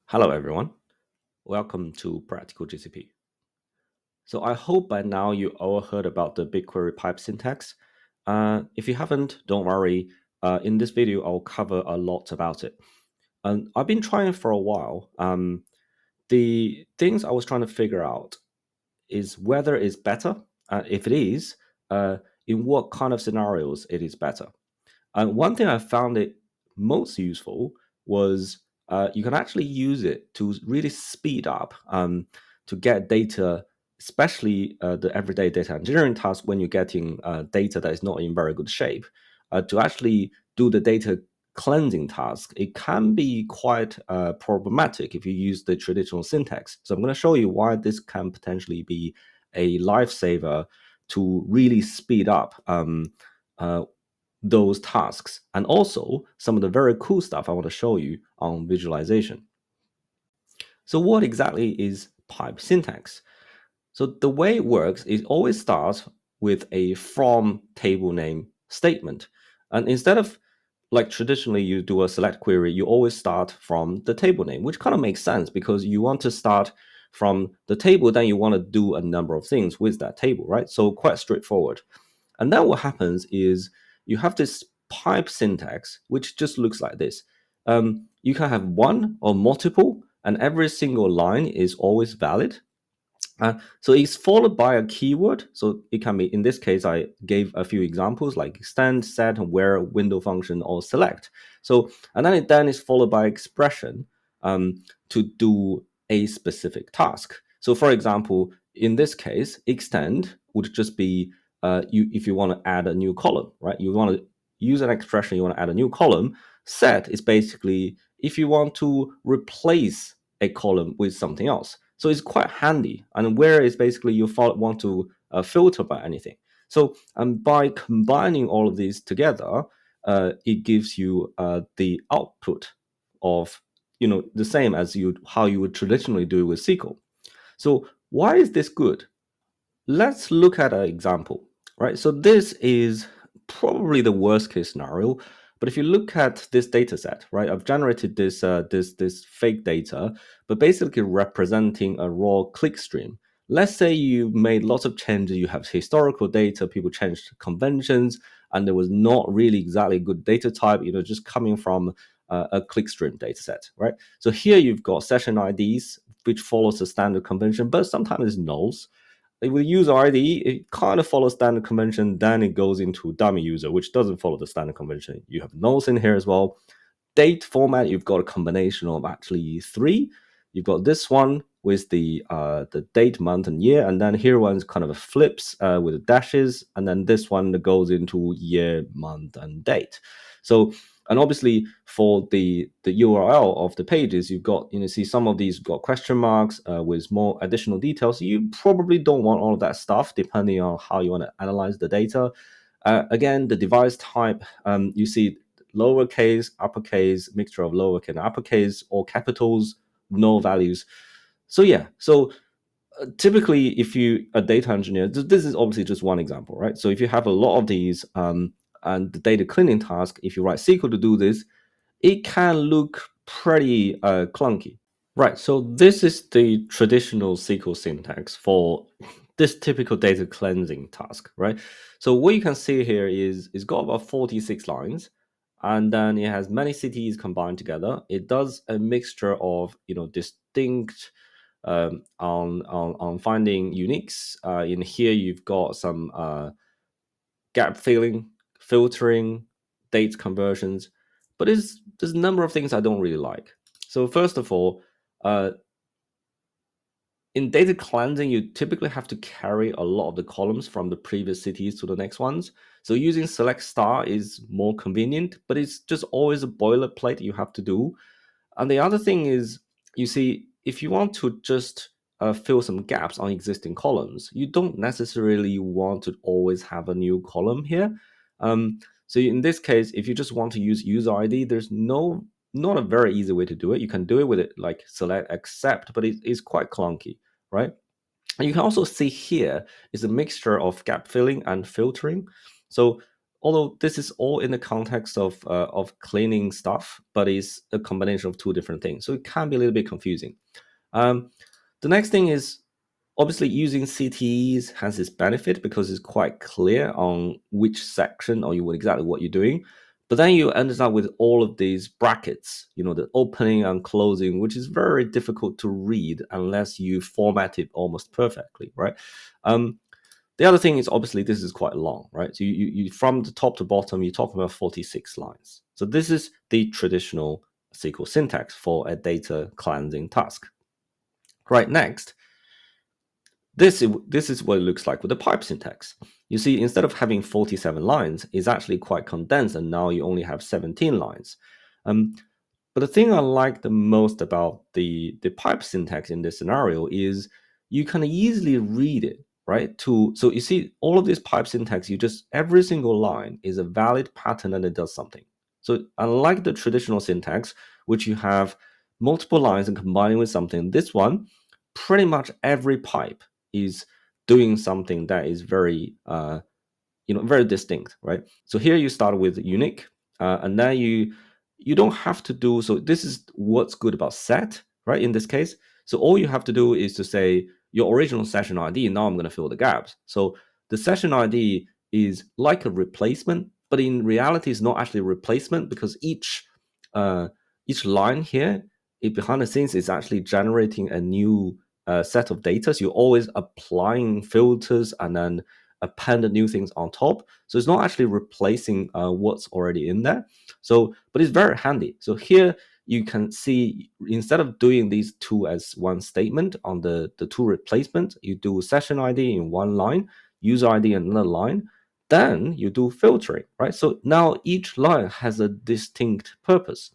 Hello, everyone. Welcome to PracticalGCP. So I hope by now you all heard about the BigQuery Pipe Syntax. If you haven't, don't worry. In this video, I'll cover a lot about it. And I've been trying for a while. The things I was trying to figure out is whether it's better. If it is, in what kind of scenarios it is better. And one thing I found it most useful was you can actually use it to really speed up to get data, especially the everyday data engineering task when you're getting data that is not in very good shape. To actually do the data cleansing task, it can be quite problematic if you use the traditional syntax. So I'm going to show you why this can potentially be a lifesaver to really speed up uh, those tasks, and also some of the very cool stuff I want to show you on visualization. So what exactly is pipe syntax? So the way it works is always starts with a from table name statement. And instead of like traditionally you do a select query, you always start from the table name, which kind of makes sense because you want to start from the table, then you want to do a number of things with that table, right? So quite straightforward. And then what happens is you have this pipe syntax, which just looks like this. You can have one or multiple, and every single line is always valid. So it's followed by a keyword. So it can be, in this case, I gave a few examples like extend, set, where, window function, or select. So, and then it then is followed by expression to do a specific task. So for example, in this case, extend would just be if you want to add a new column, right? You want to use an expression, you want to add a new column. Set is basically if you want to replace a column with something else. So it's quite handy. And where is basically you want to filter by anything. So by combining all of these together, it gives you the output of the same as how you would traditionally do with SQL. So why is this good? Let's look at an example, right? So this is probably the worst case scenario. But if you look at this data set, right, I've generated this fake data, but basically representing a raw click stream. Let's say you made lots of changes, you have historical data, people changed conventions, and there was not really exactly good data type, just coming from a click stream data set, right? So here you've got session IDs, which follows the standard convention, but sometimes it's nulls. With user ID, it kind of follows standard convention. Then it goes into dummy user, which doesn't follow the standard convention. You have nulls in here as well. Date format, you've got a combination of actually three. You've got this one with the date, month, and year, and then here one's kind of flips with the dashes, and then this one that goes into year, month, and date. So, and obviously for the URL of the pages, you've got see some of these got question marks with more additional details. You probably don't want all of that stuff, depending on how you want to analyze the data. Again, the device type, you see lowercase, uppercase, mixture of lowercase and uppercase, or capitals, no values. So yeah, so typically if you a data engineer, this is obviously just one example, right? So if you have a lot of these and the data cleaning task, if you write SQL to do this, it can look pretty clunky. Right, so this is the traditional SQL syntax for this typical data cleansing task, right? So what you can see here is it's got about 46 lines, and then it has many cities combined together. It does a mixture of distinct on finding uniques. In here, you've got some gap filling, filtering, date conversions, but there's a number of things I don't really like. So first of all, uh, in data cleansing, you typically have to carry a lot of the columns from the previous cities to the next ones. So using select star is more convenient, but it's just always a boilerplate you have to do. And the other thing is, you see, if you want to just fill some gaps on existing columns, you don't necessarily want to always have a new column here. So in this case, if you just want to use user ID, there's not a very easy way to do it. You can do it with it like select accept, but it is quite clunky, right? And you can also see here is a mixture of gap filling and filtering. So although this is all in the context of cleaning stuff, but it's a combination of two different things. So it can be a little bit confusing. The next thing is obviously using CTEs has its benefit because it's quite clear on which section or exactly what you're doing. But then you end up with all of these brackets, the opening and closing, which is very difficult to read unless you format it almost perfectly, right? The other thing is obviously this is quite long, right? So you from the top to bottom, you talk about 46 lines. So this is the traditional SQL syntax for a data cleansing task. Right, next, this is what it looks like with the pipe syntax. You see, instead of having 47 lines, it's actually quite condensed, and now you only have 17 lines. But the thing I like the most about the pipe syntax in this scenario is you can easily read it, right? So you see, all of this pipe syntax, every single line is a valid pattern and it does something. So unlike the traditional syntax, which you have multiple lines and combining with something, this one, pretty much every pipe is doing something that is very very distinct, right? So here you start with unique, and then you don't have to do. So this is what's good about set, right? In this case, so all you have to do is to say your original session ID. Now I'm going to fill the gaps. So the session ID is like a replacement, but in reality, it's not actually a replacement because each line here, behind the scenes, is actually generating a new set of data. So you're always applying filters and then append new things on top. So it's not actually replacing what's already in there. So, but it's very handy. So here you can see, instead of doing these two as one statement on the two replacement, you do session ID in one line, user ID in another line, then you do filtering, right? So now each line has a distinct purpose.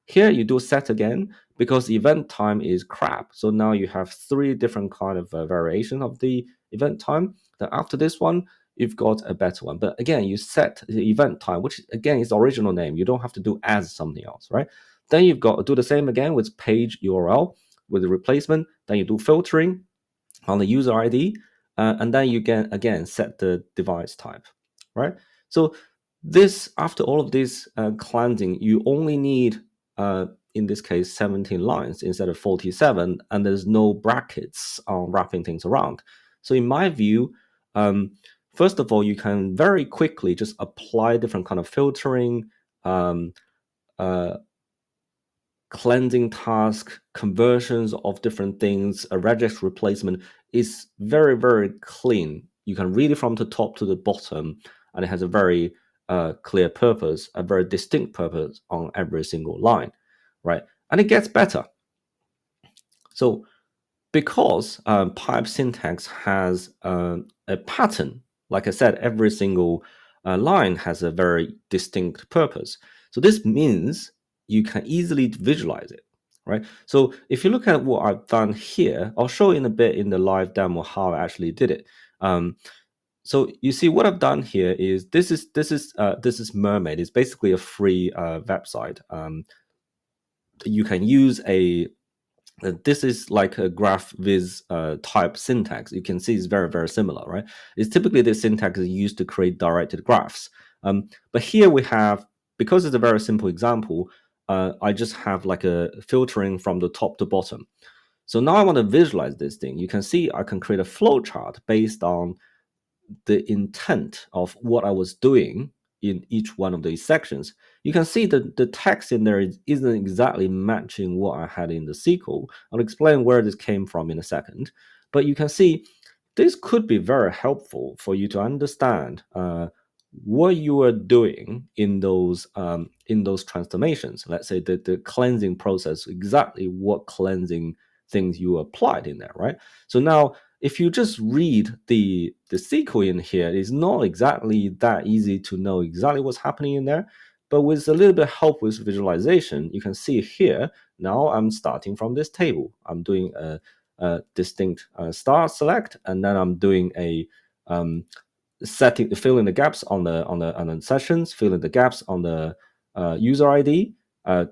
Here you do set again because event time is crap. So now you have three different kind of variation of the event time. Then after this one, you've got a better one. But again, you set the event time, which again is the original name. You don't have to do as something else, right? Then you've got to do the same again with page URL with the replacement. Then you do filtering on the user ID, and then you can again set the device type, right? So this, after all of this cleansing, you only need in this case 17 lines instead of 47, and there's no brackets on wrapping things around. So in my view, first of all, you can very quickly just apply different kind of filtering, um, uh, cleansing task, conversions of different things, a regex replacement is very, very clean. You can read it from the top to the bottom, and it has a very clear purpose, a very distinct purpose on every single line, right? And it gets better. So because pipe syntax has a pattern, like I said, every single line has a very distinct purpose. So this means you can easily visualize it, right? So if you look at what I've done here, I'll show in a bit in the live demo how I actually did it. So you see what I've done here is this is Mermaid. It's basically a free website. You can use this is like a graph viz type syntax. You can see it's very, very similar, right? It's typically the syntax is used to create directed graphs. But here we have, because it's a very simple example, I just have like a filtering from the top to bottom. So now I want to visualize this thing. You can see I can create a flowchart based on the intent of what I was doing in each one of these sections. You can see that the text in there isn't exactly matching what I had in the SQL. I'll explain where this came from in a second. But you can see this could be very helpful for you to understand what you are doing in those transformations. Let's say the cleansing process, exactly what cleansing things you applied in there, right? So now if you just read the SQL in here, it's not exactly that easy to know exactly what's happening in there. But with a little bit of help with visualization, you can see here, now I'm starting from this table. I'm doing a distinct start select, and then I'm doing a filling the gaps on the sessions, filling the gaps on the user ID,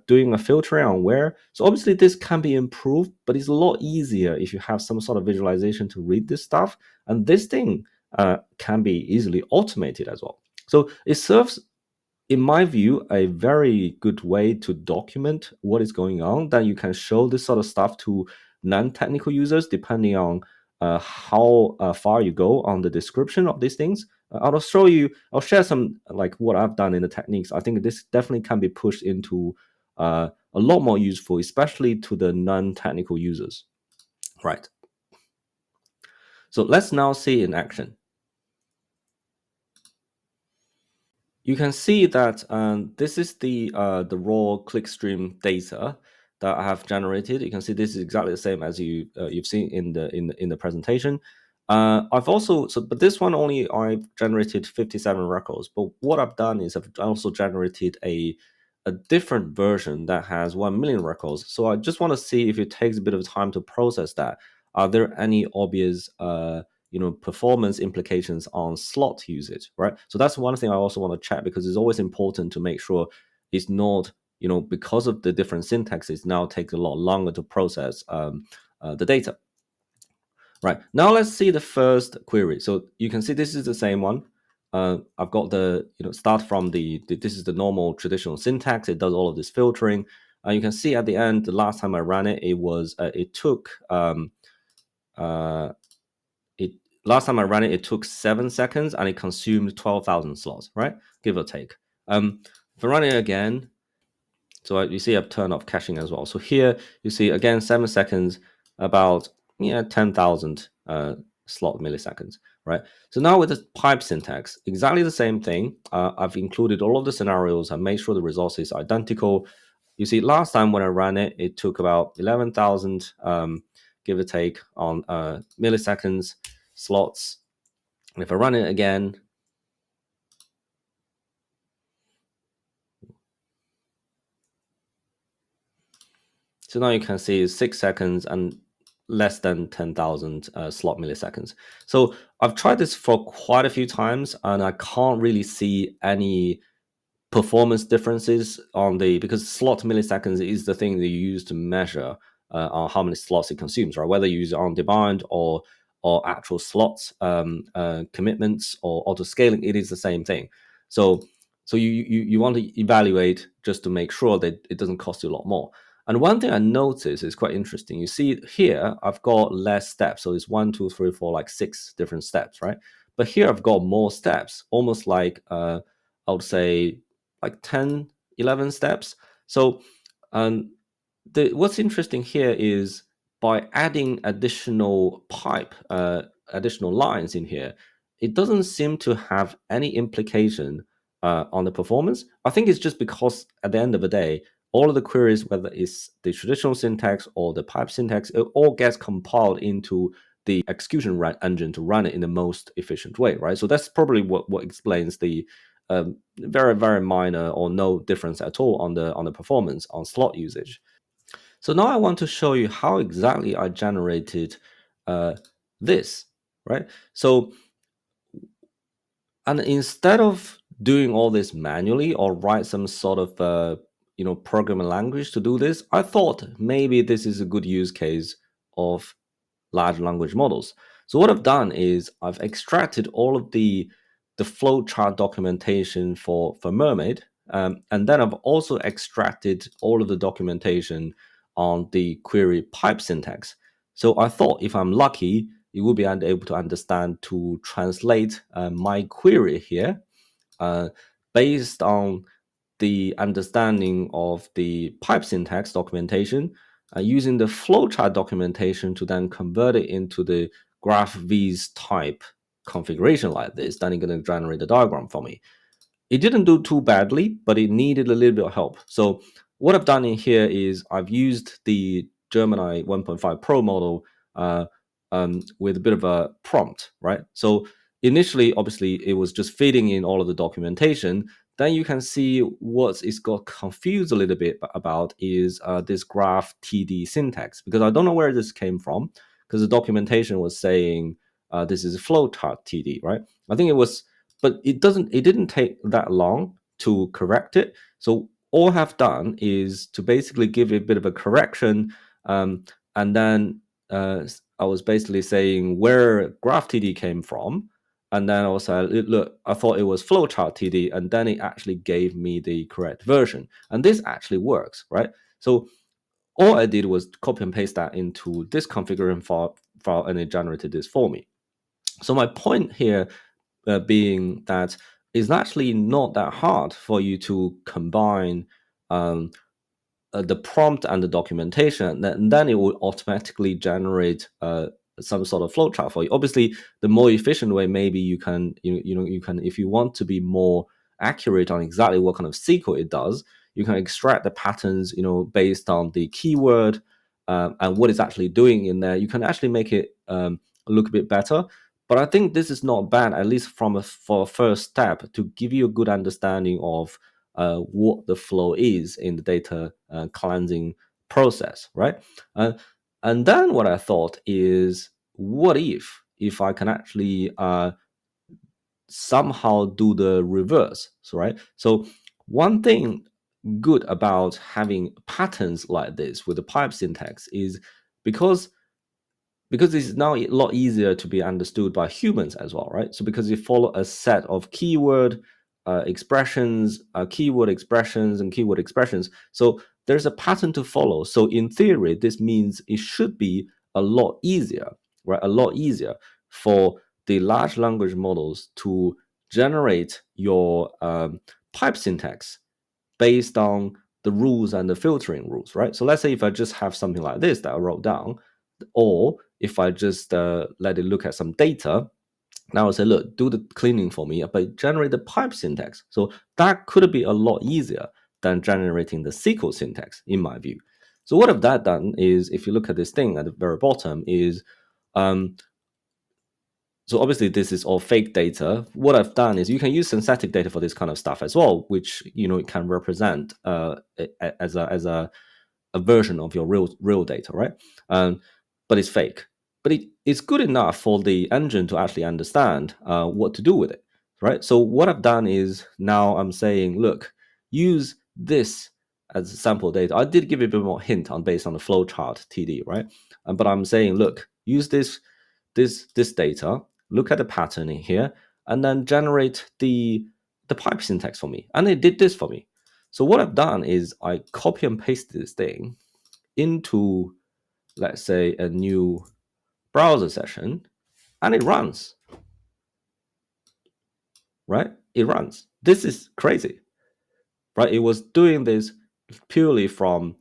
doing a filtering on where. So obviously this can be improved, but it's a lot easier if you have some sort of visualization to read this stuff. And this thing can be easily automated as well. So it serves, in my view, a very good way to document what is going on. Then you can show this sort of stuff to non-technical users depending on how far you go on the description of these things. I'll share some like what I've done in the techniques. I think this definitely can be pushed into a lot more useful, especially to the non-technical users. Right. So let's now see in action. You can see that this is the raw clickstream data that I have generated. You can see this is exactly the same as you've seen in the presentation. I've also but this one only I've generated 57 records. But what I've done is I've also generated a different version that has 1 million records. So I just want to see if it takes a bit of time to process that. Are there any obvious performance implications on slot usage, right? So that's one thing I also want to check, because it's always important to make sure it's not, because of the different syntaxes, now takes a lot longer to process the data. Right, now let's see the first query. So you can see this is the same one. I've got the, start from this is the normal traditional syntax. It does all of this filtering. You can see at the end, the last time I ran it, it took last time I ran it, it took 7 seconds and it consumed 12,000 slots, right? Give or take. If I run it again, so you see I've turned off caching as well. So here you see again 7 seconds, about 10,000 slot milliseconds, right? So now with the pipe syntax, exactly the same thing. I've included all of the scenarios. I made sure the results is identical. You see, last time when I ran it, it took about 11,000, give or take, on milliseconds slots. And if I run it again, so now you can see it's 6 seconds and less than 10,000 slot milliseconds. So I've tried this for quite a few times, and I can't really see any performance differences on because slot milliseconds is the thing that you use to measure on how many slots it consumes, right? Whether you use it on demand or actual slots commitments or auto scaling, it is the same thing. So you want to evaluate just to make sure that it doesn't cost you a lot more. And one thing I noticed is quite interesting. You see here, I've got less steps. So it's 1, 2, 3, 4, like 6 different steps, right? But here I've got more steps, almost like I would say like 10, 11 steps. So what's interesting here is by adding additional additional lines in here, it doesn't seem to have any implication on the performance. I think it's just because at the end of the day, all of the queries, whether it's the traditional syntax or the pipe syntax, it all gets compiled into the execution engine to run it in the most efficient way, right? So that's probably what explains the very, very minor or no difference at all on the performance on slot usage. So now I want to show you how exactly I generated this, right? So, and instead of doing all this manually or write some sort of programming language to do this, I thought maybe this is a good use case of large language models. So what I've done is I've extracted all of the flowchart documentation for Mermaid, and then I've also extracted all of the documentation on the query pipe syntax. So I thought if I'm lucky, you will be able to understand to translate my query here based on the understanding of the pipe syntax documentation, using the flowchart documentation to then convert it into the graph v's type configuration like this. Then it's going to generate the diagram for me. It didn't do too badly, but it needed a little bit of help. So what I've done in here is I've used the Gemini 1.5 Pro model with a bit of a prompt, right? So initially, obviously, it was just feeding in all of the documentation. Then you can see what it's got confused a little bit about is this graph TD syntax, because I don't know where this came from, because the documentation was saying this is a flowchart TD, right? I think it was, but it didn't take that long to correct it. So all I've done is to basically give it a bit of a correction, and then I was basically saying where graph TD came from, And then I was like, look, I thought it was flowchart TD, and then it actually gave me the correct version. And this actually works, right? So all I did was copy and paste that into this configuration file, and it generated this for me. So my point here being that it's actually not that hard for you to combine um, the prompt and the documentation, and then it will automatically generate some sort of flowchart for you. Obviously, the more efficient way, maybe you can, you can, if you want to be more accurate on exactly what kind of SQL it does, you can extract the patterns, based on the keyword and what it's actually doing in there. You can actually make it look a bit better. But I think this is not bad, at least for a first step, to give you a good understanding of what the flow is in the data cleansing process, right? And then what I thought is, what if I can actually somehow do the reverse, right? So one thing good about having patterns like this with the pipe syntax is because it's now a lot easier to be understood by humans as well, right? So because you follow a set of keyword expressions, keyword expressions, and keyword expressions, so there's a pattern to follow. So in theory, this means it should be a lot easier, right? A lot easier for the large language models to generate your pipe syntax based on the rules and the filtering rules, right? So let's say if I just have something like this that I wrote down, or if I just let it look at some data, now I say, look, do the cleaning for me, but generate the pipe syntax. So that could be a lot easier than generating the SQL syntax, in my view. So what I've done is, if you look at this thing at the very bottom, is um, so obviously this is all fake data. What I've done is you can use synthetic data for this kind of stuff as well, which it can represent as a version of your real data, right? But it's fake. But it's good enough for the engine to actually understand what to do with it, right? So what I've done is now I'm saying, look, use this as sample data. I did give you a bit more hint on based on the flowchart TD, right? But I'm saying, look, use this data, look at the pattern in here, and then generate the pipe syntax for me. And it did this for me. So what I've done is I copy and paste this thing into, let's say, a new browser session, and it runs, right? It runs. This is crazy, right? It was doing this purely from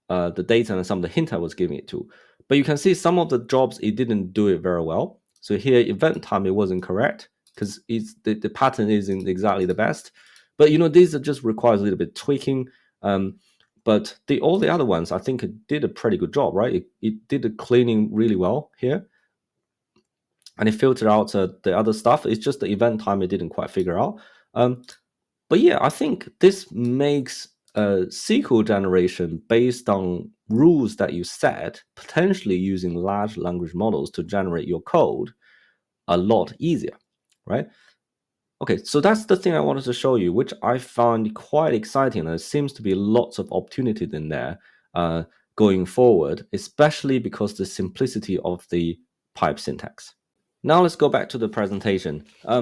the data and some of the hint I was giving it to. But you can see some of the jobs, it didn't do it very well. So here, event time, it wasn't correct because the pattern isn't exactly the best. But these are just requires a little bit tweaking. But all the other ones, I think it did a pretty good job, right? It did the cleaning really well here, and it filtered out the other stuff. It's just the event time it didn't quite figure out. But yeah, I think this makes SQL generation based on rules that you set, potentially using large language models to generate your code, a lot easier, right? Okay, so that's the thing I wanted to show you, which I found quite exciting. There seems to be lots of opportunities in there going forward, especially because the simplicity of the pipe syntax. Now let's go back to the presentation. I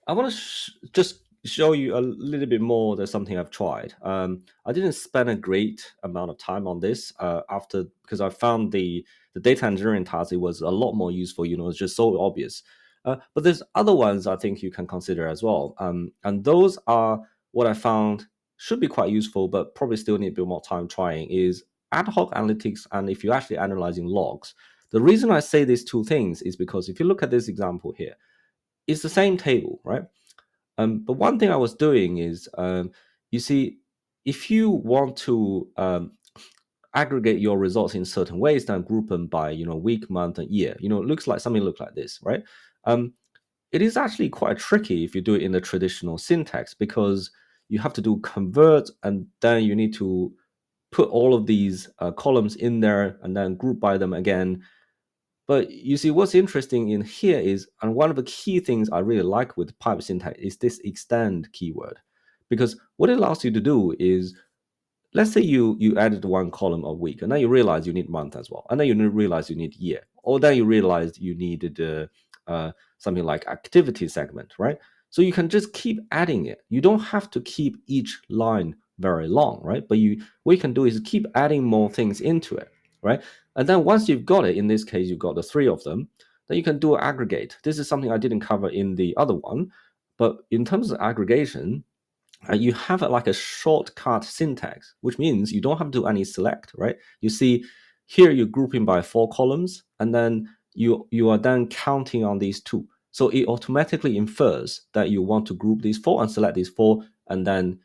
want to just show you a little bit more. There's something I've tried. I didn't spend a great amount of time on this because I found the data engineering task, it was a lot more useful. It's just so obvious. But there's other ones I think you can consider as well. And those are what I found should be quite useful, but probably still need a bit more time trying, is ad hoc analytics. And if you're actually analyzing logs, the reason I say these two things is because if you look at this example here, it's the same table, right? But one thing I was doing is, you see, if you want to aggregate your results in certain ways, then group them by week, month, and year. It looks like something look like this, right? It is actually quite tricky if you do it in the traditional syntax, because you have to do convert, and then you need to put all of these columns in there and then group by them again. But you see, what's interesting in here is, and one of the key things I really like with pipe syntax is this extend keyword, because what it allows you to do is, let's say you added one column a week, and then you realize you need month as well, and then you realize you need year, or then you realize you needed something like activity segment, right? So you can just keep adding it. You don't have to keep each line very long, right? But what you can do is keep adding more things into it, right? And then once you've got it, in this case, you've got the three of them, then you can do aggregate. This is something I didn't cover in the other one, but in terms of aggregation, you have like a shortcut syntax, which means you don't have to do any select, right? You see here you're grouping by 4 columns, and then you are then counting on these 2. So it automatically infers that you want to group these 4 and select these 4, and then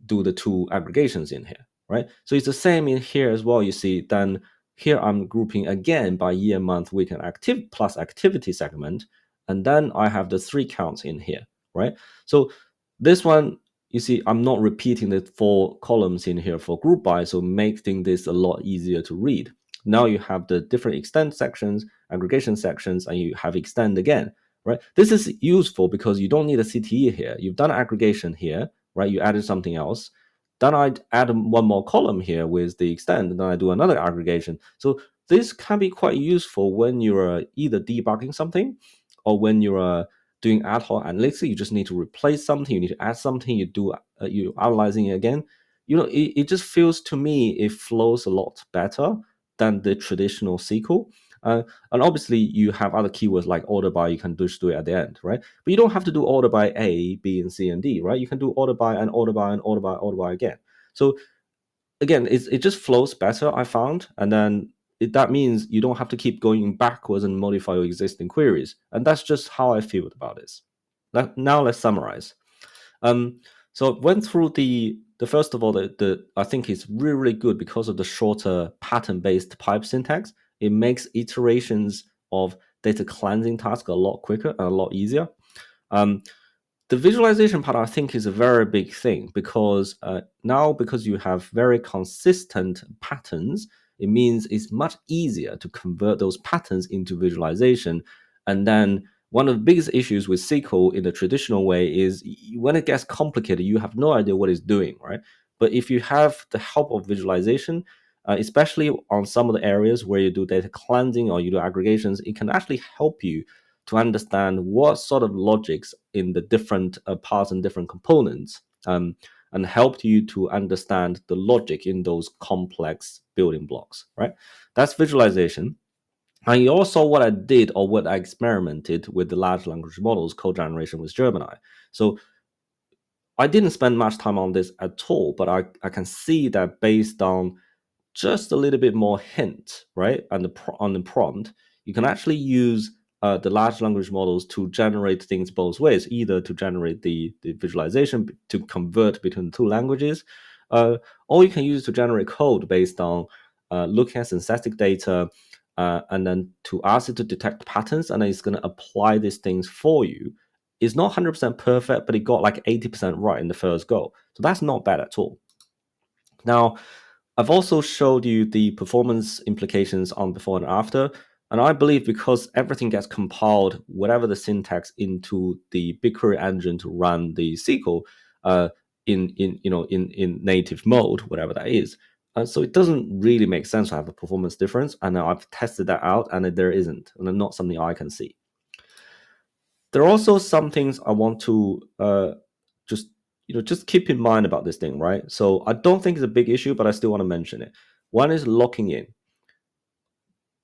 do the 2 aggregations in here, right? So it's the same in here as well. You see, then here I'm grouping again by year, month, week, and active plus activity segment, and then I have the 3 counts in here, right? So this one, you see, I'm not repeating the 4 columns in here for group by, so making this a lot easier to read. Now you have the different extend sections, aggregation sections, and you have extend again, right? This is useful because you don't need a CTE here. You've done aggregation here, right? You added something else. Then I add one more column here with the extend, and then I do another aggregation. So this can be quite useful when you're either debugging something or when you're doing ad hoc analytics. You just need to replace something, you need to add something, you analyzing it again. It just feels to me it flows a lot better than the traditional SQL. And obviously you have other keywords like order by, you can just do it at the end, right? But you don't have to do order by A, B, and C and D, right? You can do order by and order by and order by, order by again. So again, it just flows better, I found. And then that means you don't have to keep going backwards and modify your existing queries. And that's just how I feel about this. Now let's summarize. So I went through the first of all, the I think it's really, really good because of the shorter pattern-based pipe syntax. It makes iterations of data cleansing tasks a lot quicker and a lot easier. The visualization part, I think, is a very big thing because now, because you have very consistent patterns, it means it's much easier to convert those patterns into visualization. And then one of the biggest issues with SQL in the traditional way is when it gets complicated, you have no idea what it's doing, right? But if you have the help of visualization, especially on some of the areas where you do data cleansing or you do aggregations, it can actually help you to understand what sort of logics in the different parts and different components, and helped you to understand the logic in those complex building blocks, right? That's visualization. And you also saw what I did or what I experimented with the large language models code generation with Gemini. So I didn't spend much time on this at all, but I can see that based on just a little bit more hint, right, on the prompt, you can actually use the large language models to generate things both ways, either to generate the visualization to convert between the two languages, or you can use it to generate code based on looking at synthetic data, and then to ask it to detect patterns, and then it's going to apply these things for you. It's not 100% perfect, but it got like 80% right in the first go. So that's not bad at all. Now, I've also showed you the performance implications on before and after, and I believe because everything gets compiled, whatever the syntax, into the BigQuery engine to run the SQL in native mode, whatever that is. So it doesn't really make sense to have a performance difference, and I've tested that out, and there isn't, and not something I can see. There are also some things I want to just keep in mind about this thing, right? So I don't think it's a big issue, but I still want to mention it. One is locking in.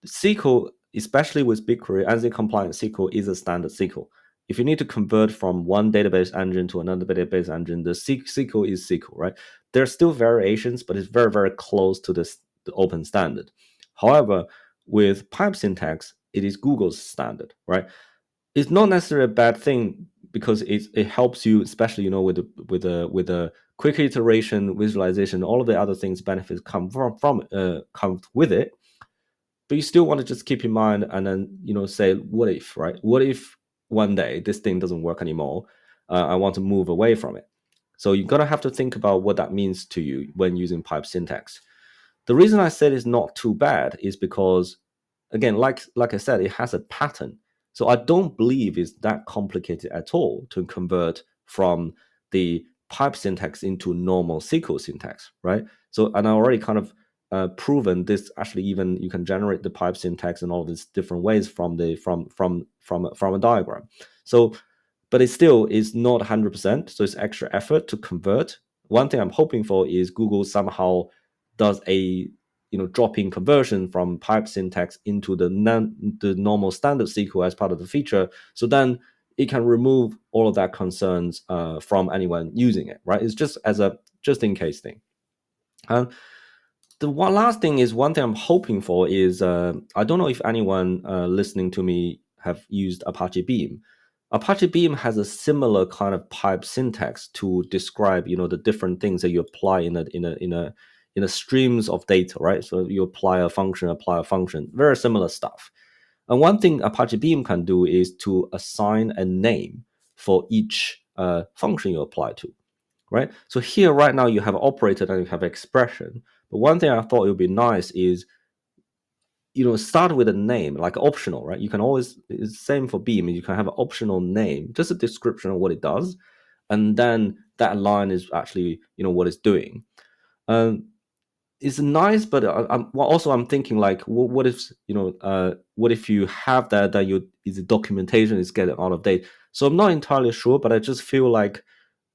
SQL, especially with BigQuery, ANSI compliant SQL is a standard SQL. If you need to convert from one database engine to another database engine, the SQL is SQL, right? There are still variations, but it's very, very close to the open standard. However, with pipe syntax, it is Google's standard, right? It's not necessarily a bad thing because it helps you, especially with the quick iteration, visualization, all of the other things, benefits come come with it. But you still want to just keep in mind and then say, what if, right? What if one day this thing doesn't work anymore? I want to move away from it. So you're gonna have to think about what that means to you when using pipe syntax. The reason I said it's not too bad is because, again, like I said, it has a pattern. So I don't believe it's that complicated at all to convert from the pipe syntax into normal SQL syntax, right? So, and I already kind of proven this actually even you can generate the pipe syntax in all these different ways from a diagram. So, but it still is not 100%. So it's extra effort to convert. One thing I'm hoping for is Google somehow does a drop-in conversion from pipe syntax into the normal standard SQL as part of the feature. So then it can remove all of that concerns from anyone using it, right? It's just as a just in case thing. The one last thing is one thing I'm hoping for is I don't know if anyone listening to me have used Apache Beam. Apache Beam has a similar kind of pipe syntax to describe the different things that you apply in a streams of data, right? So you apply a function, very similar stuff. And one thing Apache Beam can do is to assign a name for each function you apply to, right? So here right now you have operator and you have expression. But one thing I thought it would be nice is start with a name, like optional, right? You can always, it's same for Beam, you can have an optional name, just a description of what it does, and then that line is actually what it's doing. It's nice, but I'm thinking like, what if what if you have that the documentation is getting out of date? So I'm not entirely sure, but I just feel like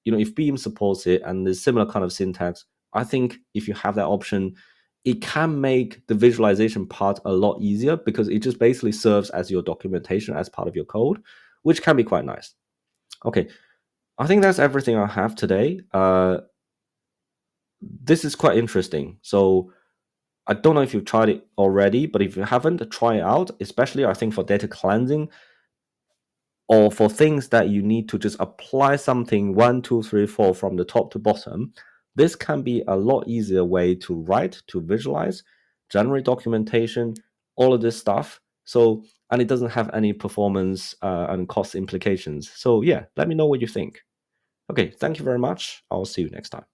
if Beam supports it and there's similar kind of syntax, I think if you have that option, it can make the visualization part a lot easier because it just basically serves as your documentation as part of your code, which can be quite nice. Okay, I think that's everything I have today. This is quite interesting. So I don't know if you've tried it already, but if you haven't, try it out, especially I think for data cleansing or for things that you need to just apply something 1, 2, 3, 4 from the top to bottom. This can be a lot easier way to write, to visualize, generate documentation, all of this stuff. So, and it doesn't have any performance and cost implications. So yeah, let me know what you think. Okay, thank you very much. I'll see you next time.